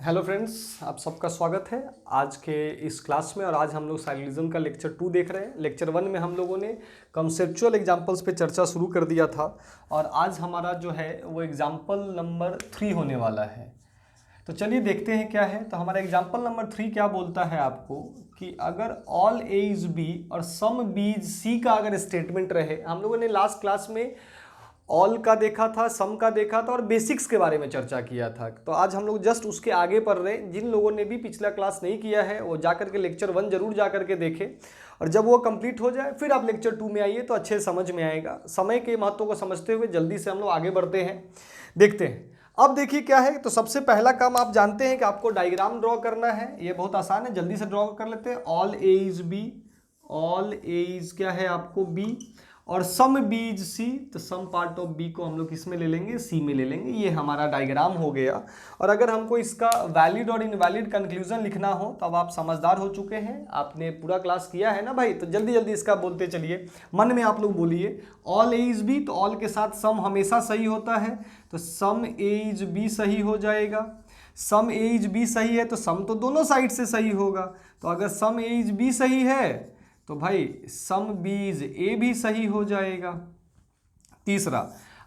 Hello friends, आप सबका स्वागत है आज के इस क्लास में। और आज हम लोग साइक्लिज्म का लेक्चर 2 देख रहे हैं। लेक्चर 1 में हम लोगों ने कंसेप्चुअल एग्जांपल्स पे चर्चा शुरू कर दिया था और आज हमारा जो है वो एग्जांपल नंबर 3 होने वाला है। तो चलिए देखते हैं क्या है। तो हमारा एग्जांपल नंबर 3 क्या बोलता है आपको कि अगर ऑल ए इज बी और सम बी इज सी का अगर स्टेटमेंट रहे। हम लोगों ने लास्ट क्लास में ऑल का देखा था, सम का देखा था और बेसिक्स के बारे में चर्चा किया था। तो आज हम लोग जस्ट उसके आगे पढ़ रहे हैं। जिन लोगों ने भी पिछला क्लास नहीं किया है वो जाकर के लेक्चर 1 जरूर जाकर के देखें और जब वो कंप्लीट हो जाए फिर आप लेक्चर 2 में आइए तो अच्छे समझ में आएगा। समय के महत्व को समझते हुए जल्दी से हम लोग आगे बढ़ते हैं, देखते हैं। अब देखिए क्या है। तो सबसे पहला काम आप जानते हैं कि आपको डायग्राम ड्रॉ करना है। ये बहुत आसान है, जल्दी से ड्रॉ कर लेते हैं। All A is B, all A is क्या है आपको बी और सम बी इज सी। तो सम पार्ट ऑफ बी को हम लोग किस में ले लेंगे, सी में ले लेंगे। ये हमारा डायग्राम हो गया। और अगर हमको इसका वैलिड और इनवैलिड कंक्लूजन लिखना हो तो अब आप समझदार हो चुके हैं, आपने पूरा क्लास किया है ना भाई। तो जल्दी जल्दी इसका बोलते चलिए, मन में आप लोग बोलिए ऑल ए इज बी। तो ऑल के साथ सम हमेशा सही होता है, तो सम ए इज बी सही हो जाएगा। सम ए इज बी सही है तो सम तो दोनों साइड से सही होगा। तो अगर सम ए इज बी सही है तो भाई सम बीज ए भी सही हो जाएगा। तीसरा,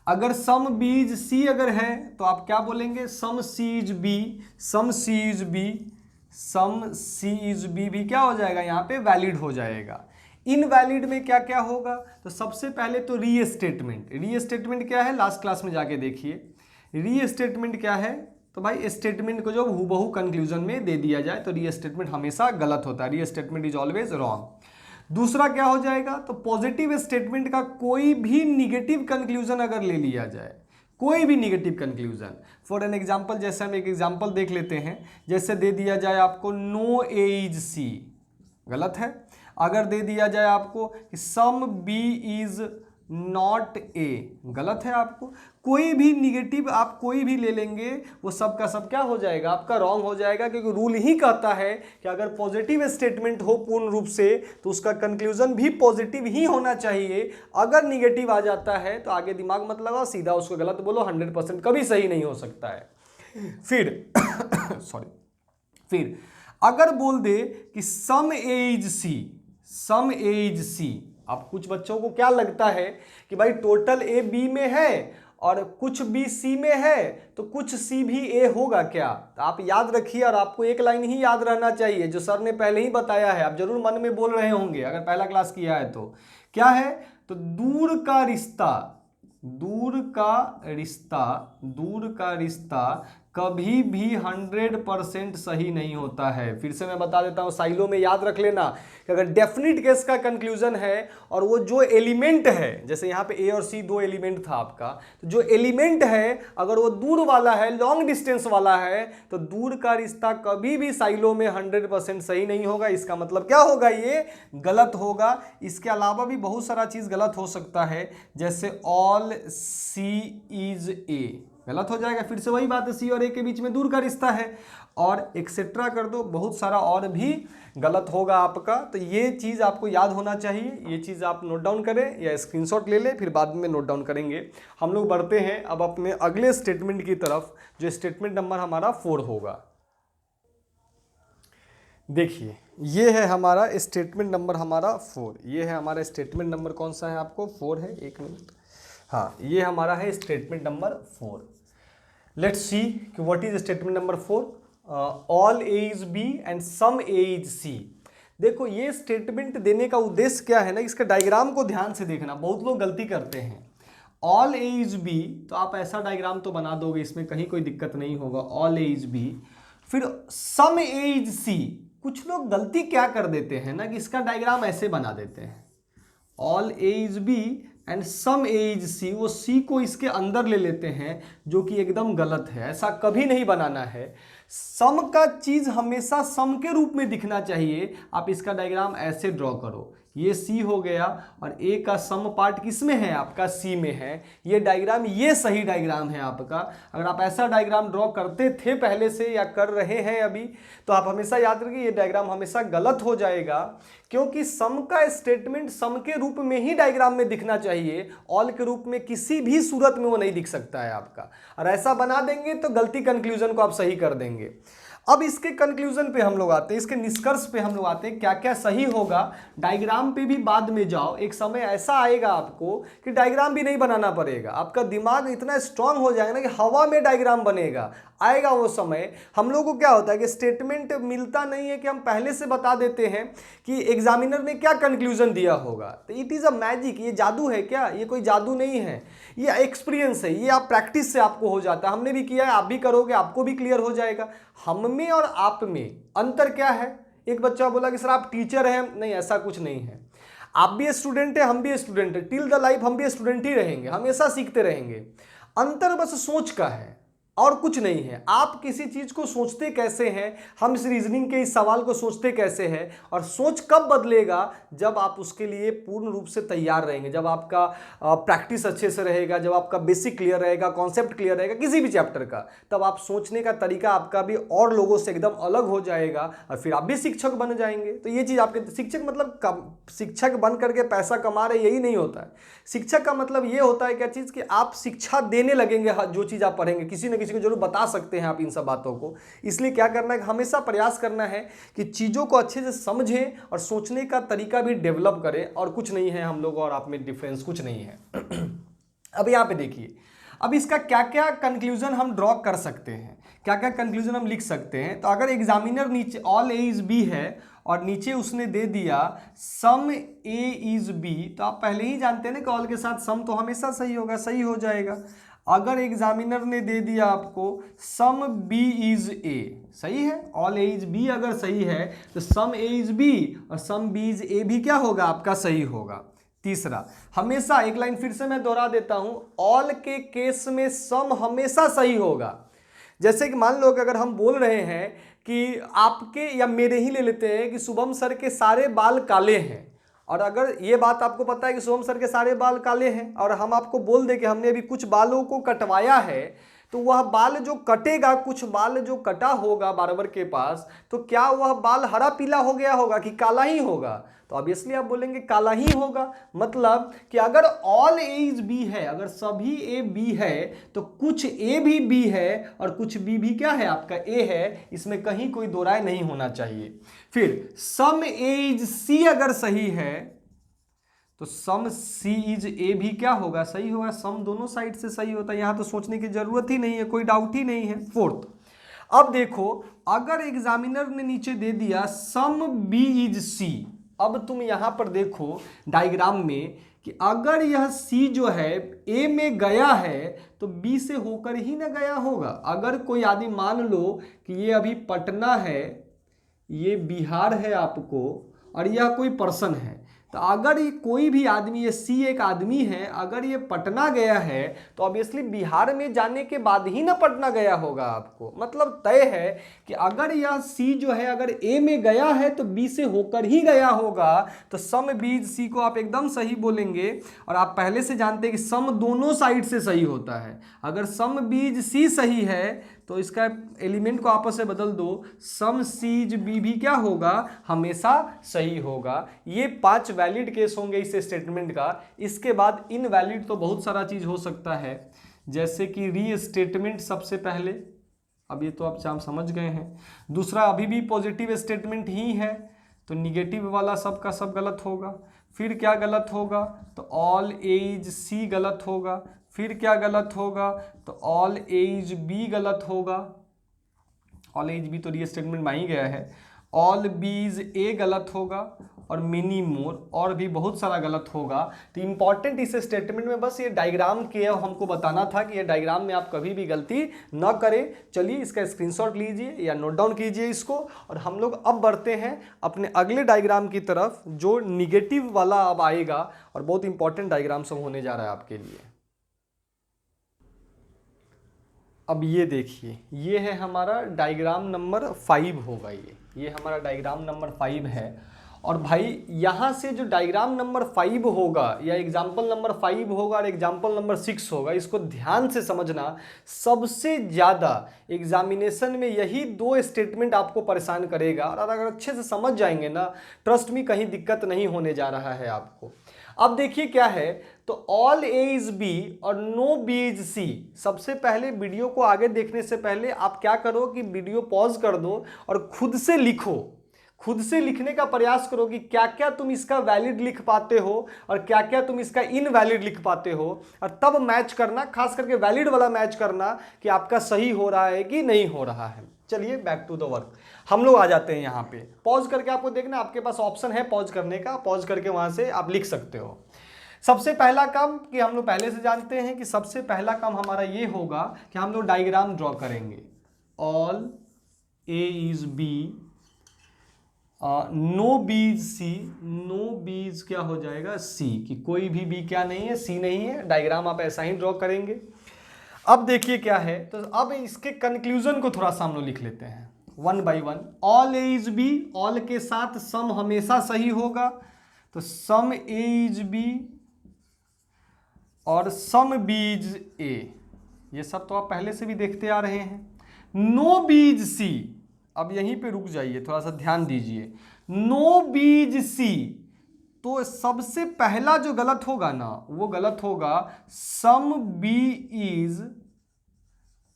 अगर सम बीज सी अगर है तो आप क्या बोलेंगे, some C is B, some C is B, some C is B भी क्या हो जाएगा, यहाँ पे वैलिड हो जाएगा। इनवैलिड में क्या क्या होगा, तो सबसे पहले तो रीस्टेटमेंट। रीस्टेटमेंट क्या है, लास्ट क्लास में जाके देखिए। रीस्टेटमेंट क्या है, तो भाई स्टेटमेंट को जो हूबहू कंक्लूजन में दे दिया जाए तो रीस्टेटमेंट हमेशा गलत होता है। Restatement is always wrong. दूसरा क्या हो जाएगा, तो पॉजिटिव स्टेटमेंट का कोई भी निगेटिव कंक्लूजन अगर ले लिया जाए, कोई भी negative conclusion. For an example, जैसे हम एक एग्जांपल देख लेते हैं। जैसे दे दिया जाए आपको नो ए इज सी, गलत है। अगर दे दिया जाए आपको some B is not A, गलत है। आपको कोई भी निगेटिव आप कोई भी ले लेंगे वो सब का सब क्या हो जाएगा, आपका रॉन्ग हो जाएगा। क्योंकि रूल ही कहता है कि अगर पॉजिटिव स्टेटमेंट हो पूर्ण रूप से तो उसका कंक्लूजन भी पॉजिटिव ही होना चाहिए। अगर निगेटिव आ जाता है तो आगे दिमाग मत लगाओ, सीधा उसको गलत बोलो। 100% कभी सही नहीं हो सकता है। फिर अगर बोल दे कि some A is C, some A is सी। अब कुछ बच्चों को क्या लगता है कि भाई टोटल ए बी में है और कुछ बी सी में है तो कुछ सी भी ए होगा क्या। तो आप याद रखिए, और आपको एक लाइन ही याद रहना चाहिए जो सर ने पहले ही बताया है। आप जरूर मन में बोल रहे होंगे अगर पहला क्लास किया है तो। क्या है, तो दूर का रिश्ता, दूर का रिश्ता, दूर का रिश्ता कभी भी 100% सही नहीं होता है। फिर से मैं बता देता हूं, साइलो में याद रख लेना कि अगर डेफिनेट केस का कंक्लूजन है और वो जो एलिमेंट है, जैसे यहाँ पे ए और सी दो एलिमेंट था आपका, तो जो एलिमेंट है अगर वो दूर वाला है, लॉन्ग डिस्टेंस वाला है, तो दूर का रिश्ता कभी भी साइलो में 100% सही नहीं होगा। इसका मतलब क्या होगा, ये गलत होगा। इसके अलावा भी बहुत सारा चीज गलत हो सकता है, जैसे ऑल सी इज ए, गलत हो जाएगा। फिर से वही बात है, सी और ए के बीच में दूर का रिश्ता है और एक्सेट्रा कर दो, बहुत सारा और भी गलत होगा आपका। तो ये चीज़ आपको याद होना चाहिए। ये चीज़ आप नोट डाउन करें या स्क्रीनशॉट ले लें, फिर बाद में नोट डाउन करेंगे। हम लोग बढ़ते हैं अब अपने अगले स्टेटमेंट की तरफ, जो स्टेटमेंट नंबर हमारा 4 होगा। देखिए ये है हमारा स्टेटमेंट नंबर हमारा 4। ये है हमारा स्टेटमेंट नंबर, कौन सा है आपको, 4 है। एक मिनट, हाँ ये हमारा है स्टेटमेंट नंबर 4। लेट्स सी कि what is statement number 4। All A is B and some A is C. देखो ये स्टेटमेंट देने का उद्देश्य क्या है ना, इसका डायग्राम को ध्यान से देखना। बहुत लोग गलती करते हैं। ऑल ए इज बी, तो आप ऐसा डायग्राम तो बना दोगे, इसमें कहीं कोई दिक्कत नहीं होगा। ऑल ए इज बी, फिर सम ए इज सी। कुछ लोग गलती क्या कर देते हैं ना कि इसका डायग्राम ऐसे बना देते हैं, all A is B and some A is C. वो सी को इसके अंदर ले लेते हैं, जो कि एकदम गलत है। ऐसा कभी नहीं बनाना है। सम का चीज हमेशा सम के रूप में दिखना चाहिए। आप इसका डायग्राम ऐसे ड्रॉ करो, ये सी हो गया और ए का सम पार्ट किस में है, आपका सी में है। ये डायग्राम, ये सही डायग्राम है आपका। अगर आप ऐसा डायग्राम ड्रॉ करते थे पहले से या कर रहे हैं अभी, तो आप हमेशा याद रखिए ये डायग्राम हमेशा गलत हो जाएगा। क्योंकि सम का स्टेटमेंट सम के रूप में ही डायग्राम में दिखना चाहिए, ऑल के रूप में किसी भी सूरत में वो नहीं दिख सकता है आपका। और ऐसा बना देंगे तो गलती कंक्लूजन को आप सही कर देंगे। अब इसके कंक्लूजन पे हम लोग आते हैं, इसके निष्कर्ष पे हम लोग आते हैं, क्या क्या सही होगा। डायग्राम पे भी बाद में जाओ, एक समय ऐसा आएगा आपको कि डायग्राम भी नहीं बनाना पड़ेगा, आपका दिमाग इतना स्ट्रांग हो जाएगा ना कि हवा में डायग्राम बनेगा। आएगा वो समय। हम लोग को क्या होता है कि स्टेटमेंट मिलता नहीं है कि हम पहले से बता देते हैं कि एग्जामिनर ने क्या कंक्लूजन दिया होगा। तो इट इज़ अ मैजिक, ये जादू है क्या? ये कोई जादू नहीं है, ये एक्सपीरियंस है, ये आप प्रैक्टिस से आपको हो जाता है। हमने भी किया है, आप भी करोगे, आपको भी क्लियर हो जाएगा। हम में और आप में अंतर क्या है? एक बच्चा बोला कि सर आप टीचर हैं, नहीं ऐसा कुछ नहीं है। आप भी स्टूडेंट है, हम भी स्टूडेंट है, टिल द लाइफ हम भी स्टूडेंट ही रहेंगे, हमेशा सीखते रहेंगे। अंतर बस सोच का है और कुछ नहीं है। आप किसी चीज को सोचते कैसे हैं, हम इस रीजनिंग के इस सवाल को सोचते कैसे हैं, और सोच कब बदलेगा? जब आप उसके लिए पूर्ण रूप से तैयार रहेंगे, जब आपका प्रैक्टिस अच्छे से रहेगा, जब आपका बेसिक क्लियर रहेगा, कॉन्सेप्ट क्लियर रहेगा किसी भी चैप्टर का, तब आप सोचने का तरीका आपका भी और लोगों से एकदम अलग हो जाएगा और फिर आप भी शिक्षक बन जाएंगे। तो ये चीज़ आपके शिक्षक मतलब शिक्षक बन करके पैसा कमा रहे, यही नहीं होता है। शिक्षक का मतलब ये होता है क्या चीज़ कि आप शिक्षा देने लगेंगे, जो चीज़ आप पढ़ेंगे किसी न किसी को जरूर बता सकते हैं आप इन सब बातों को। इसलिए क्या करना है, हमेशा प्रयास करना है कि चीज़ों को अच्छे से समझें और सोचने का तरीका भी डेवलप करें। और कुछ नहीं है, हम लोग और आप में डिफरेंस कुछ नहीं है। अब यहाँ पे देखिए, अब इसका क्या क्या कंक्लूजन हम ड्रॉ कर सकते हैं, क्या क्या कंक्लूजन हम लिख सकते हैं। तो अगर एग्जामिनर नीचे ऑल ए इज बी है और नीचे उसने दे दिया सम ए इज बी, तो आप पहले ही जानते हैं ना कि ऑल के साथ सम तो हमेशा सही होगा, सही हो जाएगा। अगर एग्जामिनर ने दे दिया आपको सम बी इज ए, सही है, ऑल ए इज बी अगर सही है तो सम ए इज बी और सम बी इज ए भी क्या होगा आपका, सही होगा। तीसरा, हमेशा एक लाइन फिर से मैं दोहरा देता हूं, ऑल के केस में सम हमेशा सही होगा। जैसे कि मान लो कि अगर हम बोल रहे हैं कि आपके या मेरे ही ले लेते हैं कि शुभम सर के सारे बाल काले हैं, और अगर ये बात आपको पता है कि शुभम सर के सारे बाल काले हैं और हम आपको बोल दें कि हमने अभी कुछ बालों को कटवाया है, तो वह बाल जो कटेगा, कुछ बाल जो कटा होगा बार्बर के पास, तो क्या वह बाल हरा पीला हो गया होगा कि काला ही होगा? तो ऑब्वियसली आप बोलेंगे काला ही होगा। मतलब कि अगर ऑल ए इज बी है, अगर सभी ए बी है, तो कुछ ए भी बी है और कुछ बी भी क्या है आपका ए है, इसमें कहीं कोई दो राय नहीं होना चाहिए। फिर सम ए इज सी अगर सही है तो सम सी इज ए भी क्या होगा, सही होगा। सम दोनों साइड से सही होता है, यहां तो सोचने की जरूरत ही नहीं है, कोई डाउट ही नहीं है। फोर्थ, अब देखो अगर एग्जामिनर ने नीचे दे दिया सम बी इज सी, अब तुम यहां पर देखो डायग्राम में कि अगर यह सी जो है ए में गया है तो बी से होकर ही ना गया होगा। अगर कोई आदमी मान लो कि ये अभी पटना है, ये बिहार है आपको, और यह कोई पर्सन है, तो अगर ये कोई भी आदमी, ये सी एक आदमी है, अगर ये पटना गया है तो ऑब्वियसली बिहार में जाने के बाद ही ना पटना गया होगा आपको। मतलब तय है कि अगर यह सी जो है अगर ए में गया है तो बी से होकर ही गया होगा। तो सम बीज सी को आप एकदम सही बोलेंगे, और आप पहले से जानते हैं कि सम दोनों साइड से सही होता है। अगर सम बीज सी सही है तो इसका एलिमेंट को आपस में बदल दो, सम सीज बी भी क्या होगा, हमेशा सही होगा। ये 5 वैलिड केस होंगे इस स्टेटमेंट का। इसके बाद इनवैलिड तो बहुत सारा चीज हो सकता है, जैसे कि री स्टेटमेंट सबसे पहले, अब ये तो आप समझ गए हैं। दूसरा, अभी भी पॉजिटिव स्टेटमेंट ही है तो निगेटिव वाला सब का सब गलत होगा। फिर क्या गलत होगा, तो ऑल ए इज सी गलत होगा। फिर क्या गलत होगा, तो ऑल ए इज बी गलत होगा। ऑल ए इज बी तो री स्टेटमेंट में ही गया है। ऑल बी इज ए गलत होगा, और मिनी मोर और भी बहुत सारा गलत होगा। तो इंपॉर्टेंट इस स्टेटमेंट में बस ये डायग्राम के हमको बताना था कि ये डायग्राम में आप कभी भी गलती न करें। चलिए इसका स्क्रीनशॉट लीजिए या नोट डाउन कीजिए इसको, और हम लोग अब बढ़ते हैं अपने अगले डायग्राम की तरफ जो निगेटिव वाला अब आएगा, और बहुत इंपॉर्टेंट डायग्राम सब होने जा रहा है आपके लिए। अब ये देखिए, ये है हमारा डायग्राम नंबर 5 होगा, ये हमारा डायग्राम नंबर 5 है। और भाई यहाँ से जो डायग्राम नंबर 5 होगा या एग्जाम्पल नंबर 5 होगा और एग्जाम्पल नंबर 6 होगा, इसको ध्यान से समझना। सबसे ज़्यादा एग्जामिनेशन में यही 2 स्टेटमेंट आपको परेशान करेगा, और अगर अच्छे से समझ जाएंगे ना, ट्रस्ट मी कहीं दिक्कत नहीं होने जा रहा है आपको। अब देखिए क्या है, तो ऑल ए इज बी और नो बी इज सी। सबसे पहले वीडियो को आगे देखने से पहले आप क्या करो कि वीडियो पॉज कर दो और खुद से लिखो, खुद से लिखने का प्रयास करो कि क्या क्या तुम इसका वैलिड लिख पाते हो और क्या क्या तुम इसका इनवैलिड लिख पाते हो, और तब मैच करना, खास करके वैलिड वाला मैच करना कि आपका सही हो रहा है कि नहीं हो रहा है। चलिए बैक टू द वर्क, हम लोग आ जाते हैं यहाँ पे। पॉज करके आपको देखना, आपके पास ऑप्शन है पॉज करने का, पॉज करके वहां से आप लिख सकते हो। सबसे पहला काम कि हम लोग पहले से जानते हैं कि सबसे पहला काम हमारा ये होगा कि हम लोग डायग्राम ड्रॉ करेंगे। All A is B, no B is C, no बीज क्या हो जाएगा सी, कि कोई भी बी क्या नहीं है, सी नहीं है। डायग्राम आप ऐसा ही ड्रॉ करेंगे। अब देखिए क्या है, तो अब इसके कंक्लूजन को थोड़ा सा हम लोग लिख लेते हैं one by one. All A is B, all के साथ सम हमेशा सही होगा, तो सम ए इज बी और सम बीज ए, ये सब तो आप पहले से भी देखते आ रहे हैं। नो बीज सी, अब यहीं पे रुक जाइए, थोड़ा सा ध्यान दीजिए। नो बीज सी, तो सबसे पहला जो गलत होगा ना वो गलत होगा some B is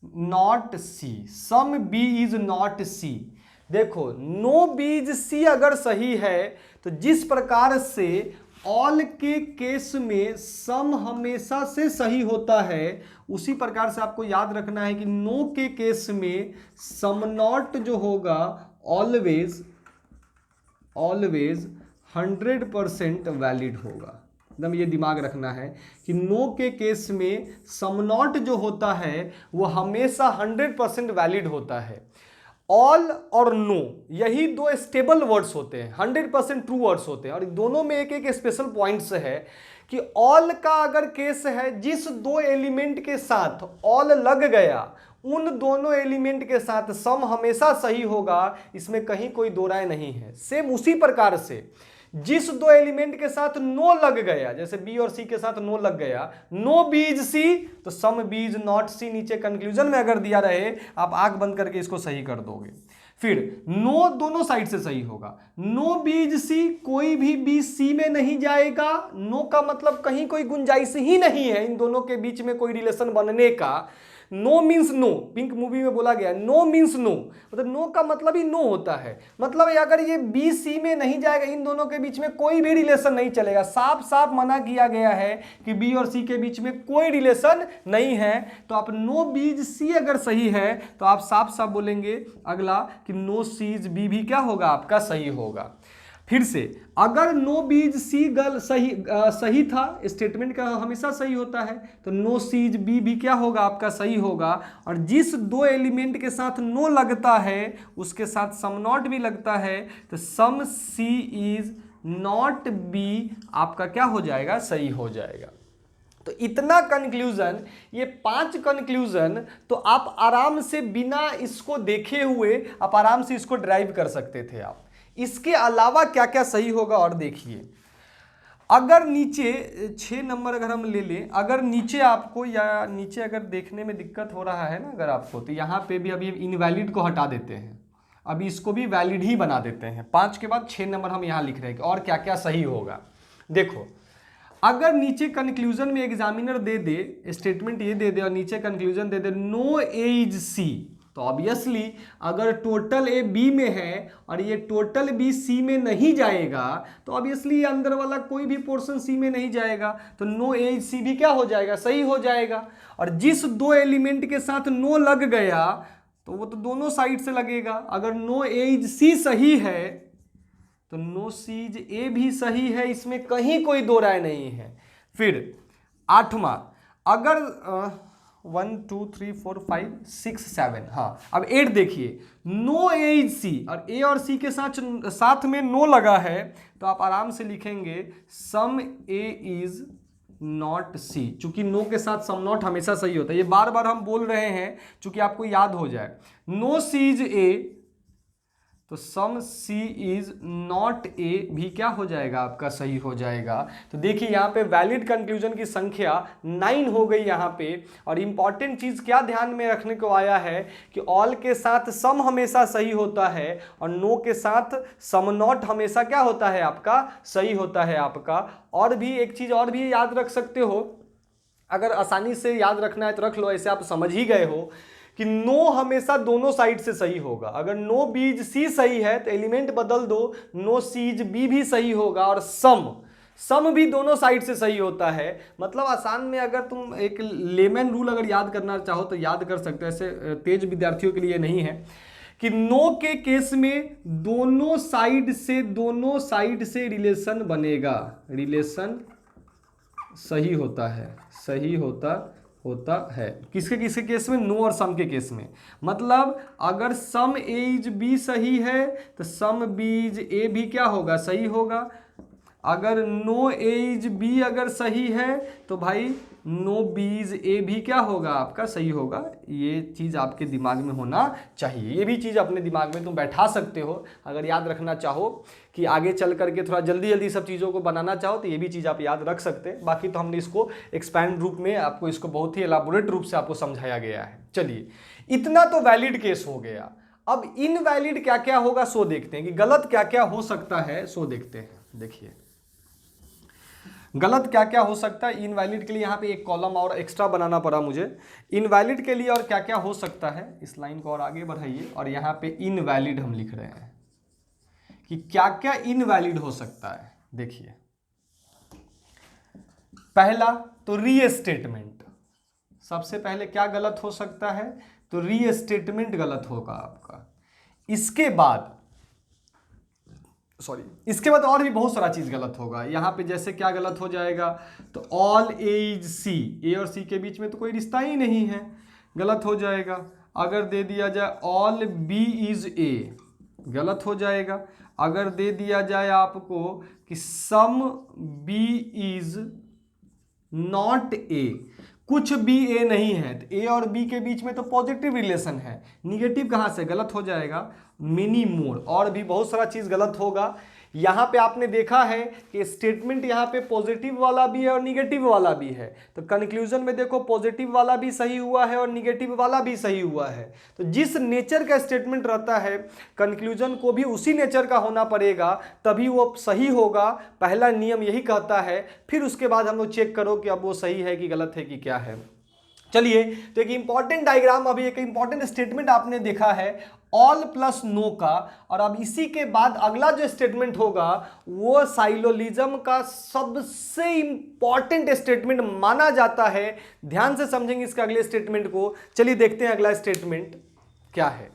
not C, some B is not C. देखो नो बीज सी अगर सही है तो जिस प्रकार से ऑल के केस में सम हमेशा से सही होता है, उसी प्रकार से आपको याद रखना है कि नो के केस में सम नॉट जो होगा ऑलवेज 100% वैलिड होगा। एकदम ये दिमाग रखना है कि नो के केस में सम नॉट जो होता है वो हमेशा 100% वैलिड होता है। ऑल और नो यही दो स्टेबल वर्ड्स होते हैं, 100% ट्रू वर्ड्स होते हैं, और दोनों में एक एक स्पेशल पॉइंट्स है कि ऑल का अगर केस है, जिस दो एलिमेंट के साथ ऑल लग गया उन दोनों एलिमेंट के साथ सम हमेशा सही होगा, इसमें कहीं कोई दो राय नहीं है। सेम उसी प्रकार से जिस दो एलिमेंट के साथ नो लग गया, जैसे बी और सी के साथ नो लग गया, नो बीज सी तो सम बीज नॉट सी, नीचे कंक्लूजन में अगर दिया रहे आप आंख बंद करके इसको सही कर दोगे। फिर नो दोनों साइड से सही होगा, नो बीज सी, कोई भी बी सी में नहीं जाएगा। नो का मतलब कहीं कोई गुंजाइश ही नहीं है इन दोनों के बीच में कोई रिलेशन बनने का। No means no, pink movie में बोला गया नो मीन्स नो, मतलब नो का मतलब ही नो होता है। मतलब अगर ये बी सी में नहीं जाएगा, इन दोनों के बीच में कोई भी रिलेशन नहीं चलेगा। साफ साफ मना किया गया है कि बी और सी के बीच में कोई रिलेशन नहीं है। तो आप नो बीज सी अगर सही है तो आप साफ साफ बोलेंगे अगला कि नो सीज बी भी क्या होगा आपका सही होगा। फिर से अगर नो बीज सी सही था, स्टेटमेंट का हमेशा सही होता है, तो नो सीज बी भी क्या होगा आपका सही होगा। और जिस दो एलिमेंट के साथ नो लगता है उसके साथ सम नॉट भी लगता है, तो some C is not be आपका क्या हो जाएगा, सही हो जाएगा। तो इतना कंक्लूजन, ये 5 कंक्लूजन तो आप आराम से बिना इसको देखे हुए आप आराम से इसको ड्राइव कर सकते थे आप। इसके अलावा क्या क्या सही होगा और देखिए, अगर नीचे 6 नंबर अगर हम ले लें, अगर नीचे आपको या नीचे अगर देखने में दिक्कत हो रहा है ना अगर आपको, तो यहाँ पे भी अभी इनवैलिड को हटा देते हैं, अभी इसको भी वैलिड ही बना देते हैं। 5 के बाद 6 नंबर हम यहाँ लिख रहे हैं और क्या क्या सही होगा। देखो अगर नीचे कंक्लूजन में एग्जामिनर दे दे, स्टेटमेंट ये दे दे और नीचे कंक्लूजन दे दे नो ए इज सी, तो ऑब्वियसली अगर टोटल ए बी में है और ये टोटल बी सी में नहीं जाएगा, तो ऑब्वियसली ये अंदर वाला कोई भी पोर्शन सी में नहीं जाएगा, तो नो ए सी भी क्या हो जाएगा, सही हो जाएगा। और जिस दो एलिमेंट के साथ नो लग गया तो वो तो दोनों साइड से लगेगा। अगर नो ए सी सही है तो नो सीज ए भी सही है, इसमें कहीं कोई दो राय नहीं है। फिर 8वां, अगर 1 2 3 4 5 6 7, हाँ अब 8 देखिए, नो ए इज सी, और ए और सी के साथ में नो लगा है, तो आप आराम से लिखेंगे सम ए इज नॉट सी, चूंकि नो के साथ सम नॉट हमेशा सही होता है। ये बार बार हम बोल रहे हैं चूंकि आपको याद हो जाए। नो सीज ए, तो सम सी इज नॉट ए भी क्या हो जाएगा आपका, सही हो जाएगा। तो देखिए यहाँ पे वैलिड कंक्लूजन की संख्या 9 हो गई यहाँ पे। और इंपॉर्टेंट चीज क्या ध्यान में रखने को आया है कि ऑल के साथ सम हमेशा सही होता है और नो के साथ सम नॉट हमेशा क्या होता है आपका, सही होता है आपका। और भी एक चीज और भी याद रख सकते हो, अगर आसानी से याद रखना है तो रख लो, ऐसे आप समझ ही गए हो कि नो हमेशा दोनों साइड से सही होगा। अगर नो बीज सी सही है तो एलिमेंट बदल दो, नो सीज बी भी सही होगा। और सम भी दोनों साइड से सही होता है। मतलब आसान में अगर तुम एक लेमन रूल अगर याद करना चाहो तो याद कर सकते हो, ऐसे तेज विद्यार्थियों के लिए नहीं है, कि नो के केस में दोनों साइड से रिलेशन बनेगा, रिलेशन सही होता है, सही होता है। किसके किसके केस में, नो और सम के केस में। मतलब अगर सम ए इज बी सही है तो सम बी इज ए भी क्या होगा, सही होगा। अगर नो ए इज बी अगर सही है तो भाई नो बी इज ए भी क्या होगा आपका, सही होगा। ये चीज़ आपके दिमाग में होना चाहिए, ये भी चीज़ अपने दिमाग में तुम बैठा सकते हो। अगर याद रखना चाहो कि आगे चल करके थोड़ा जल्दी जल्दी सब चीज़ों को बनाना चाहो तो ये भी चीज़ आप याद रख सकते हैं। बाकी तो हमने इसको एक्सपैंड रूप में आपको इसको बहुत ही एलाबोरेट रूप से आपको समझाया गया है। चलिए, इतना तो वैलिड केस हो गया। अब इनवैलिड क्या क्या होगा सो देखते हैं, कि गलत क्या क्या हो सकता है सो देखते हैं। देखिए गलत क्या क्या हो सकता है इनवैलिड के लिए। यहाँ पे एक कॉलम और एक्स्ट्रा बनाना पड़ा मुझे इनवैलिड के लिए। और क्या क्या हो सकता है, इस लाइन को और आगे बढ़ाइए और यहाँ पे इनवैलिड हम लिख रहे हैं कि क्या क्या इनवैलिड हो सकता है। देखिए पहला तो रीस्टेटमेंट, सबसे पहले क्या गलत हो सकता है, तो रीस्टेटमेंट गलत होगा आपका। इसके बाद और भी बहुत सारा चीज गलत होगा। यहां पे जैसे क्या गलत हो जाएगा, तो ऑल ए इज सी, ए और सी के बीच में तो कोई रिश्ता ही नहीं है, गलत हो जाएगा। अगर दे दिया जाए ऑल बी इज ए, गलत हो जाएगा। अगर दे दिया जाए आपको कि some B is not A, कुछ बी ए नहीं है, तो ए और बी के बीच में तो पॉजिटिव रिलेशन है, निगेटिव कहां से, गलत हो जाएगा। मिनी मोर, और भी बहुत सारा चीज गलत होगा। यहां पे आपने देखा है कि स्टेटमेंट यहां पे पॉजिटिव वाला भी है और निगेटिव वाला भी है, तो कंक्लूजन में देखो पॉजिटिव वाला भी सही हुआ है और निगेटिव वाला भी सही हुआ है। तो जिस नेचर का स्टेटमेंट रहता है कंक्लूजन को भी उसी नेचर का होना पड़ेगा, तभी वो सही होगा। पहला नियम यही कहता है। फिर उसके बाद हम लोग चेक करो कि अब वो सही है कि गलत है कि क्या है। चलिए, तो एक इंपॉर्टेंट डायग्राम, अभी एक इंपॉर्टेंट स्टेटमेंट आपने देखा है ऑल प्लस नो का। और अब इसी के बाद अगला जो स्टेटमेंट होगा वो साइलोलिज्म का सबसे इंपॉर्टेंट स्टेटमेंट माना जाता है। ध्यान से समझेंगे इसके अगले स्टेटमेंट को। चलिए देखते हैं अगला स्टेटमेंट क्या है।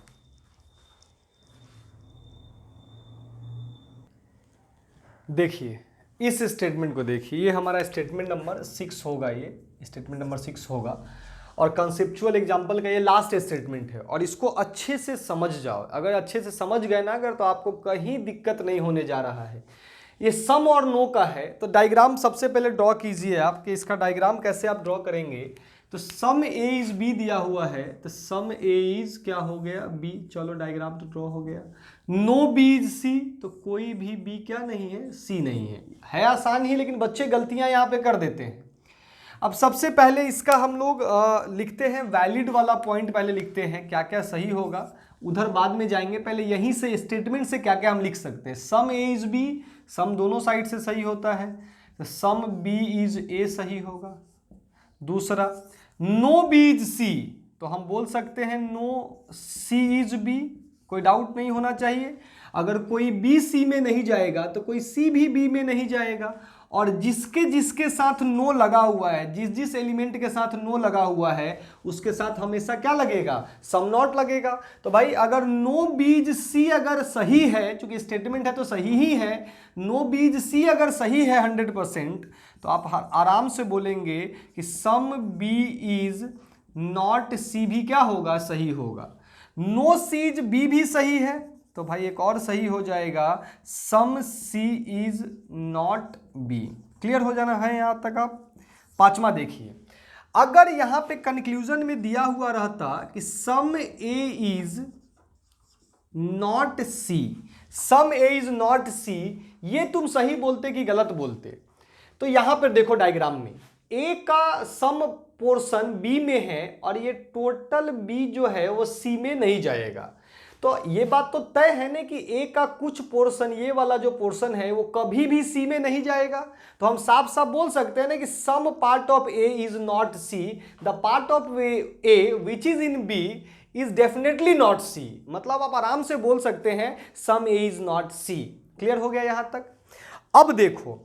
देखिए इस स्टेटमेंट को देखिए, ये हमारा स्टेटमेंट नंबर 6 होगा, ये स्टेटमेंट नंबर 6 होगा। और कंसेप्चुअल एग्जाम्पल का ये लास्ट स्टेटमेंट है। और इसको अच्छे से समझ जाओ, अगर अच्छे से समझ गए ना अगर, तो आपको कहीं दिक्कत नहीं होने जा रहा है। ये सम और नो का है, तो डायग्राम सबसे पहले ड्रॉ कीजिए आप कि इसका डायग्राम कैसे आप ड्रॉ करेंगे। तो सम ए इज बी दिया हुआ है, तो सम ए इज क्या हो गया, बी। चलो डायग्राम तो ड्रॉ हो गया। नो बी इज सी, तो कोई भी बी क्या नहीं है, सी नहीं है आसान ही, लेकिन बच्चे गलतियां यहाँ पे कर देते हैं। अब सबसे पहले इसका हम लोग लिखते हैं वैलिड वाला पॉइंट, पहले लिखते हैं क्या क्या सही होगा, उधर बाद में जाएंगे। पहले यहीं से स्टेटमेंट से क्या क्या हम लिख सकते हैं। सम ए इज बी, सम दोनों साइड से सही होता है, तो सम बी इज ए सही होगा। दूसरा, नो बी इज सी, तो हम बोल सकते हैं नो सी इज बी, कोई डाउट नहीं होना चाहिए। अगर कोई बी सी में नहीं जाएगा तो कोई सी भी बी में नहीं जाएगा। और जिसके जिसके साथ नो लगा हुआ है, जिस जिस एलिमेंट के साथ नो लगा हुआ है उसके साथ हमेशा क्या लगेगा, सम नॉट लगेगा। तो भाई अगर नो बीज सी अगर सही है, चूंकि स्टेटमेंट है तो सही ही है, नो बीज सी अगर सही है 100%, तो आप आराम से बोलेंगे कि सम बी इज नॉट सी भी क्या होगा, सही होगा। नो सीज बी भी सही है, तो भाई एक और सही हो जाएगा, सम C is not be. Clear हो जाना है यहां तक आप। पांचवा देखिए, अगर यहां पे कंक्लूजन में दिया हुआ रहता कि some A is not C, some A is not C, ये तुम सही बोलते कि गलत बोलते? तो यहां पर देखो डायग्राम में ए का सम पोर्शन बी में है और ये टोटल बी जो है वो सी में नहीं जाएगा। तो ये बात तो तय है ना कि ए का कुछ पोर्शन, ये वाला जो पोर्शन है वो कभी भी सी में नहीं जाएगा। तो हम साफ साफ बोल सकते हैं ना कि some part of A is not C, the part of A which is in B is definitely not C. मतलब आप आराम से बोल सकते हैं some A is not C. Clear हो गया यहां तक? अब देखो,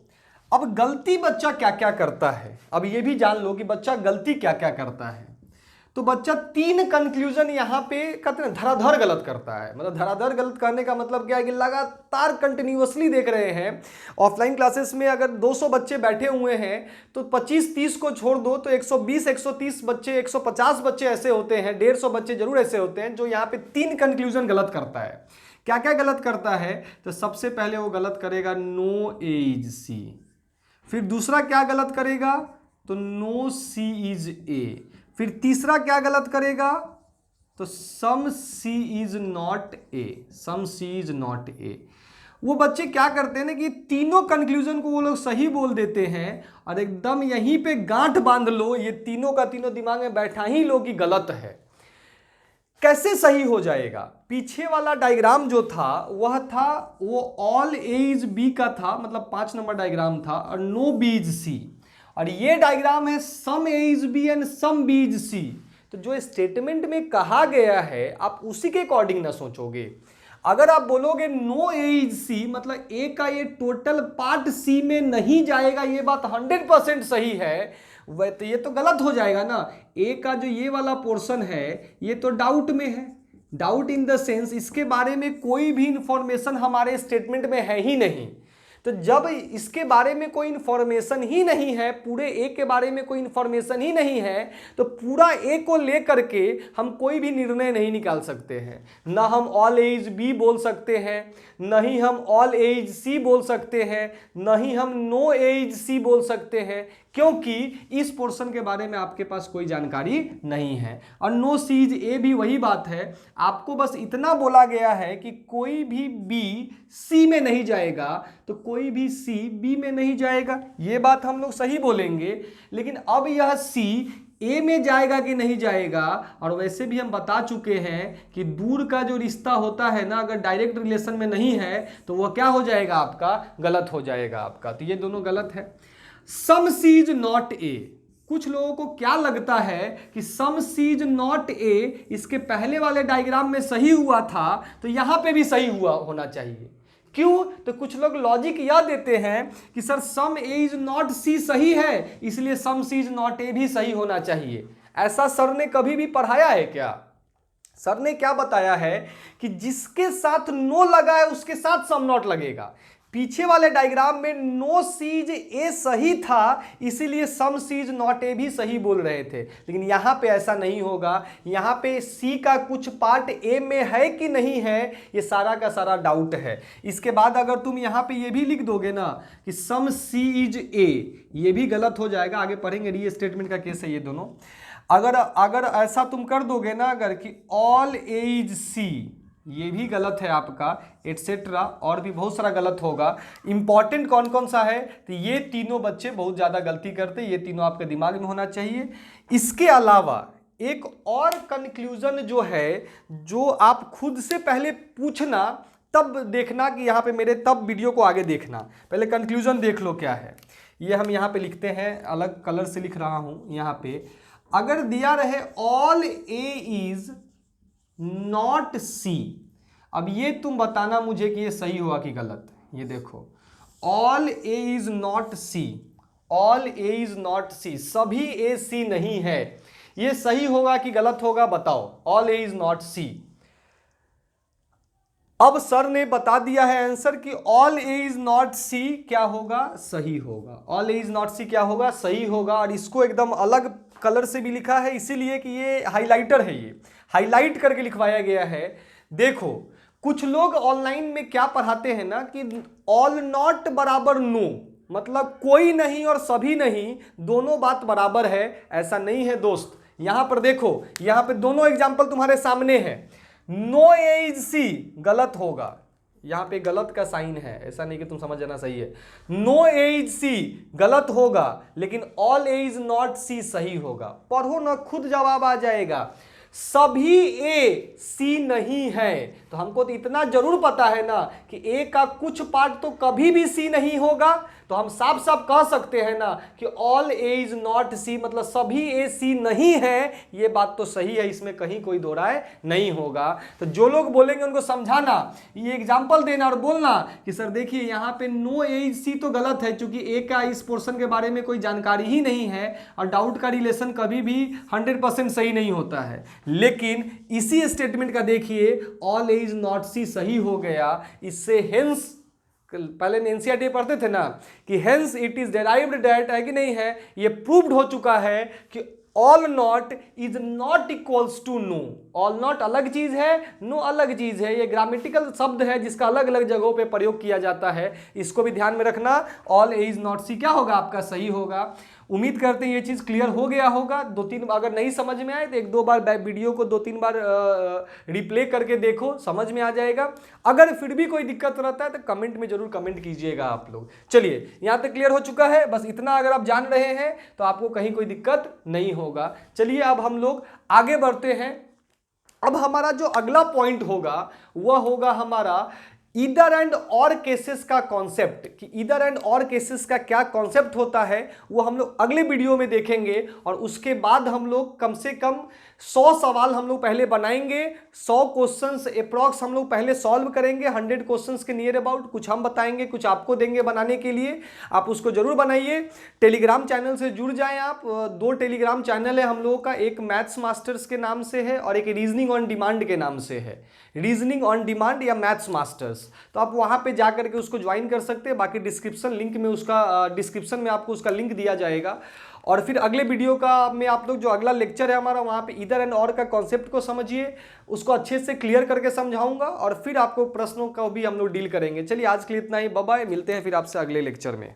अब गलती बच्चा क्या क्या करता है, अब ये भी जान लो कि बच्चा गलती क्या क्या करता है। तो बच्चा 3 कंक्लूजन यहां पे कहते हैं धराधर गलत करता है। मतलब धराधर गलत करने का मतलब क्या है कि लगातार कंटिन्यूअसली देख रहे हैं। ऑफलाइन क्लासेस में अगर 200 बच्चे बैठे हुए हैं तो 25-30 को छोड़ दो तो 120-130 बच्चे, 150 बच्चे ऐसे होते हैं, 150 बच्चे जरूर ऐसे होते हैं जो यहाँ पे 3 कंक्लूजन गलत करता है। क्या क्या गलत करता है? तो सबसे पहले वो गलत करेगा नो ए इज सी। फिर दूसरा क्या गलत करेगा? तो नो सी इज ए। फिर तीसरा क्या गलत करेगा? तो some C is not A, some C is not A. वो बच्चे क्या करते हैं ना कि तीनों कंक्लूजन को वो लोग सही बोल देते हैं और एकदम यहीं पे गांठ बांध लो, ये तीनों का तीनों दिमाग में बैठा ही लो कि गलत है। कैसे सही हो जाएगा? पीछे वाला डायग्राम जो था वह था वो ऑल ए इज बी का था, मतलब 5 नंबर डायग्राम था, और नो बी इज सी। और ये डायग्राम है some A is B and some B is C. तो जो स्टेटमेंट में कहा गया है आप उसी के अकॉर्डिंग ना सोचोगे। अगर आप बोलोगे नो ए इज सी, मतलब ए का ये टोटल पार्ट सी में नहीं जाएगा, ये बात 100% सही है, वह तो ये तो गलत हो जाएगा ना। ए का जो ये वाला पोर्शन है ये तो डाउट में है। डाउट इन द सेंस इसके बारे में कोई भी इंफॉर्मेशन हमारे स्टेटमेंट में है ही नहीं। तो जब इसके बारे में कोई इंफॉर्मेशन ही नहीं है, पूरे ए के बारे में कोई इंफॉर्मेशन ही नहीं है, तो पूरा ए को लेकर के हम कोई भी निर्णय नहीं निकाल सकते हैं। ना हम ऑल ए इज बी बोल सकते हैं, न ही हम ऑल ए इज सी बोल सकते हैं, न ही हम नो ए इज सी बोल सकते हैं, क्योंकि इस पोर्शन के बारे में आपके पास कोई जानकारी नहीं है। और नो सी इज ए भी वही बात है, आपको बस इतना बोला गया है कि कोई भी बी सी में नहीं जाएगा, तो कोई भी सी बी में नहीं जाएगा। ये बात हम लोग सही बोलेंगे, लेकिन अब यह सी ए में जाएगा कि नहीं जाएगा। और वैसे भी हम बता चुके हैं कि दूर का जो रिश्ता होता है ना, अगर डायरेक्ट रिलेशन में नहीं है तो वह क्या हो जाएगा? आपका गलत हो जाएगा आपका। तो ये दोनों गलत है। सम सी इज नॉट ए, कुछ लोगों को क्या लगता है कि सम सी इज नॉट ए इसके पहले वाले डायग्राम में सही हुआ था तो यहां पे भी सही हुआ होना चाहिए। क्यों? तो कुछ लोग लॉजिक यह देते हैं कि sir some A is not C सही है, इसलिए सम सी इज नॉट ए भी सही होना चाहिए। ऐसा सर ने कभी भी पढ़ाया है क्या? सर ने क्या बताया है कि जिसके साथ नो लगा है उसके साथ सम नॉट लगेगा। पीछे वाले डायग्राम में नो सीज ए सही था, इसीलिए सम सीज नॉट ए भी सही बोल रहे थे, लेकिन यहां पे ऐसा नहीं होगा। यहां पे सी का कुछ पार्ट ए में है कि नहीं है, ये सारा का सारा डाउट है। इसके बाद अगर तुम यहां पे ये भी लिख दोगे ना कि सम सी इज ए, ये भी गलत हो जाएगा। आगे पढ़ेंगे, री स्टेटमेंट का केस है ये दोनों। अगर ऐसा तुम कर दोगे ना, अगर कि ऑल ए इज सी, ये भी गलत है आपका, एटसेट्रा, और भी बहुत सारा गलत होगा। इंपॉर्टेंट कौन कौन सा है? तो ये तीनों बच्चे बहुत ज़्यादा गलती करते, ये तीनों आपके दिमाग में होना चाहिए। इसके अलावा एक और कंक्लूजन जो है, जो आप खुद से पहले पूछना तब देखना कि यहाँ पे मेरे, तब वीडियो को आगे देखना। पहले कंक्लूजन देख लो क्या है। ये हम यहाँ पे लिखते हैं, अलग कलर से लिख रहा हूँ यहाँ पे। अगर दिया रहे ऑल ए इज नॉट सी, अब ये तुम बताना मुझे कि ये सही हुआ कि गलत। ये देखो, all A is not C, all A is not C, सभी ए सी नहीं है, ये सही होगा कि गलत होगा? बताओ। ऑल ए इज नॉट सी। अब सर ने बता दिया है आंसर कि ऑल ए इज नॉट सी क्या होगा? सही होगा। ऑल ए इज नॉट सी क्या होगा? सही होगा। और इसको एकदम अलग कलर से भी लिखा है, इसीलिए कि ये हाइलाइटर है, ये हाईलाइट करके लिखवाया गया है। देखो, कुछ लोग ऑनलाइन में क्या पढ़ाते हैं ना कि ऑल नॉट बराबर नो, मतलब कोई नहीं और सभी नहीं, दोनों बात बराबर है। ऐसा नहीं है दोस्त। यहां पर देखो, यहां पे दोनों एग्जाम्पल तुम्हारे सामने है। नो ए इज सी गलत होगा, यहां पे गलत का साइन है, ऐसा नहीं कि तुम समझ जाना सही है। नो ए इज सी गलत होगा, लेकिन all A is not C सही होगा। पढ़ो ना, खुद जवाब आ जाएगा। सभी ए सी नहीं है, तो हमको तो इतना जरूर पता है ना कि ए का कुछ पार्ट तो कभी भी सी नहीं होगा, तो हम साफ साफ कह सकते हैं ना कि all A is not C, मतलब सभी ए सी नहीं है। ये बात तो सही है, इसमें कहीं कोई दो राय नहीं होगा। तो जो लोग बोलेंगे उनको समझाना, ये एग्जांपल देना और बोलना कि सर देखिए यहाँ पे नो ए इज सी तो गलत है, क्योंकि ए का इस पोर्शन के बारे में कोई जानकारी ही नहीं है, और डाउट का रिलेशन कभी भी 100% सही नहीं होता है। लेकिन इसी स्टेटमेंट का देखिए, all A is not C सही हो गया। इससे हेंस, पहले एनसीईआरटी पढ़ते थे ना कि hence it is derived that, है कि नहीं है, ये प्रूव्ड हो चुका है कि all not is not equals to no. All not अलग चीज है, नो अलग चीज है। ये ग्रामेटिकल शब्द है जिसका अलग अलग जगहों पे प्रयोग किया जाता है, इसको भी ध्यान में रखना। ऑल ए इज नॉट सी क्या होगा आपका, सही होगा। उम्मीद करते हैं ये चीज क्लियर हो गया होगा। 2-3 अगर नहीं समझ में आए तो 1-2 बार वीडियो को 2-3 बार रिप्ले करके देखो, समझ में आ जाएगा। अगर फिर भी कोई दिक्कत रहता है तो कमेंट में जरूर कमेंट कीजिएगा आप लोग। चलिए यहाँ तक क्लियर हो चुका है, बस इतना अगर आप जान रहे हैं तो आपको कहीं कोई दिक्कत नहीं होगा। चलिए अब हम लोग आगे बढ़ते हैं। अब हमारा जो अगला पॉइंट होगा वह होगा हमारा ईदर एंड और केसेस का कॉन्सेप्ट, कि ईदर एंड और केसेस का क्या कॉन्सेप्ट होता है वो हम लोग अगले वीडियो में देखेंगे। और उसके बाद हम लोग कम से कम 100 सवाल हम लोग पहले बनाएंगे, 100 क्वेश्चंस अप्रॉक्स हम लोग पहले सॉल्व करेंगे, 100 क्वेश्चंस के नियर अबाउट। कुछ हम बताएंगे, कुछ आपको देंगे बनाने के लिए, आप उसको जरूर बनाइए। टेलीग्राम चैनल से जुड़ जाएं आप। 2 टेलीग्राम चैनल है हम लोगों का, एक मैथ्स मास्टर्स के नाम से है और एक रीजनिंग ऑन डिमांड के नाम से है, रीजनिंग ऑन डिमांड या मैथ्स मास्टर्स। तो आप वहां पे जाकर के उसको ज्वाइन कर सकते हैं। बाकी डिस्क्रिप्शन लिंक में उसका डिस्क्रिप्शन में आपको उसका लिंक दिया जाएगा। और फिर अगले वीडियो का में आप लोग जो अगला लेक्चर है हमारा, वहाँ पे ईदर एंड और का कॉन्सेप्ट को समझिए, उसको अच्छे से क्लियर करके समझाऊंगा और फिर आपको प्रश्नों का भी हम लोग डील करेंगे। चलिए आज के लिए इतना ही, बाय बाय, मिलते हैं फिर आपसे अगले लेक्चर में।